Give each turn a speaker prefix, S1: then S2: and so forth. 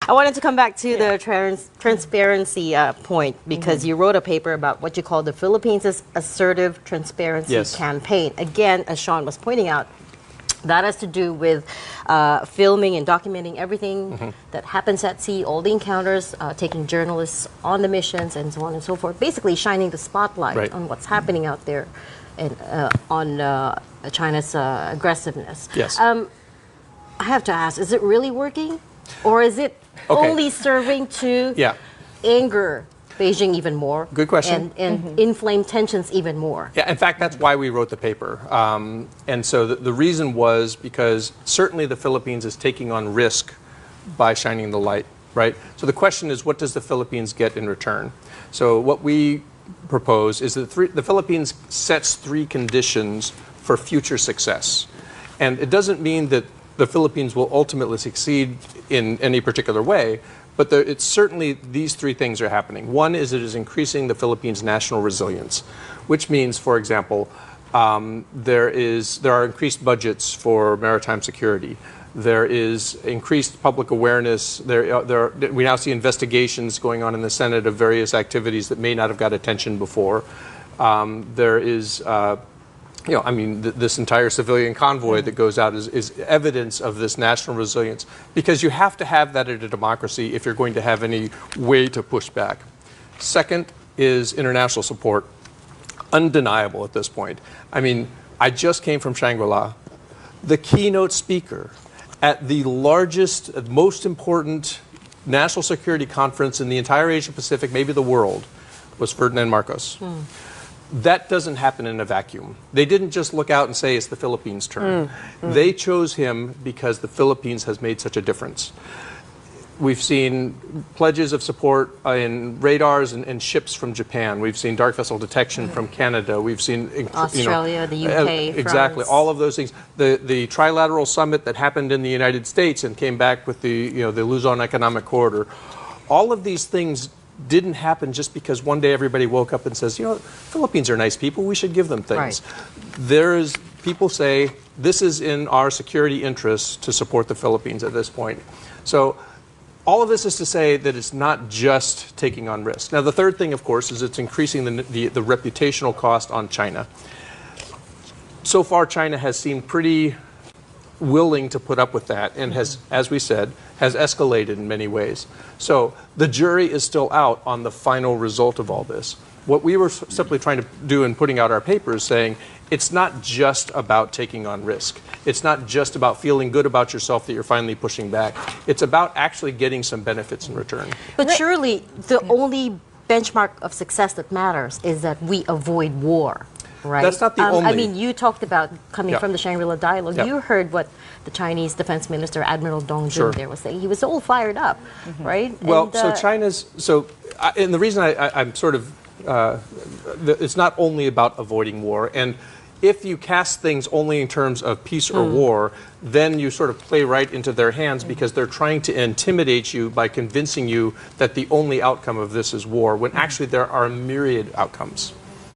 S1: I wanted to come back to the transparency point because you wrote a paper about what you call the Philippines' assertive transparency campaign. Again, as Sean was pointing out, that has to do with filming and documenting everything that happens at sea, all the encounters, taking journalists on the missions, and so on and so forth. Basically, shining the spotlight on what's happening out there and on China's aggressiveness.
S2: Yes.
S1: I have to ask, is it really working? Or is it only serving to anger Beijing even more?
S2: Good question.
S1: And inflame tensions even more.
S2: Yeah, in fact, that's why we wrote the paper. And so the reason was because certainly the Philippines is taking on risk by shining the light, right? So the question is, what does the Philippines get in return? So what we propose is that the Philippines sets 3 conditions for future success. And it doesn't mean that the Philippines will ultimately succeed in any particular way, but it's certainly these 3 things are happening. One is it is increasing the Philippines' national resilience, which means, for example, there are increased budgets for maritime security. There is increased public awareness. We now see investigations going on in the Senate of various activities that may not have got attention before. There is this entire civilian convoy that goes out is evidence of this national resilience, because you have to have that in a democracy if you're going to have any way to push back. Second is international support. Undeniable at this point. I mean, I just came from Shangri-La. The keynote speaker at the largest, most important national security conference in the entire Asia Pacific, maybe the world, was Ferdinand Marcos. That doesn't happen in a vacuum. They didn't just look out and say it's the Philippines' turn. They chose him because the Philippines has made such a difference. We've seen pledges of support in radars and ships from Japan. We've seen dark vessel detection from Canada. We've seen
S1: Australia, the UK,
S2: exactly,
S1: France.
S2: all of those things. The trilateral summit that happened in the United States and came back with the Luzon Economic Corridor. All of these things didn't happen just because one day everybody woke up and says, Philippines are nice people, we should give them things. People say, this is in our security interests to support the Philippines at this point. So all of this is to say that it's not just taking on risk. Now, the third thing, of course, is it's increasing the reputational cost on China. So far, China has seemed pretty willing to put up with that and has, as we said, has escalated in many ways. So the jury is still out on the final result of all this. What we were simply trying to do in putting out our paper is saying it's not just about taking on risk. It's not just about feeling good about yourself that you're finally pushing back. It's about actually getting some benefits in return.
S1: But surely the only benchmark of success that matters is that we avoid war. Right.
S2: That's not the only.
S1: I mean, you talked about coming from the Shangri-La dialogue. You heard what the Chinese Defense Minister, Admiral Dong Jun, there was saying. He was all fired up, right?
S2: Well, and the reason I'm sort of, it's not only about avoiding war. And if you cast things only in terms of peace or war, then you sort of play right into their hands because they're trying to intimidate you by convincing you that the only outcome of this is war, when actually there are myriad outcomes.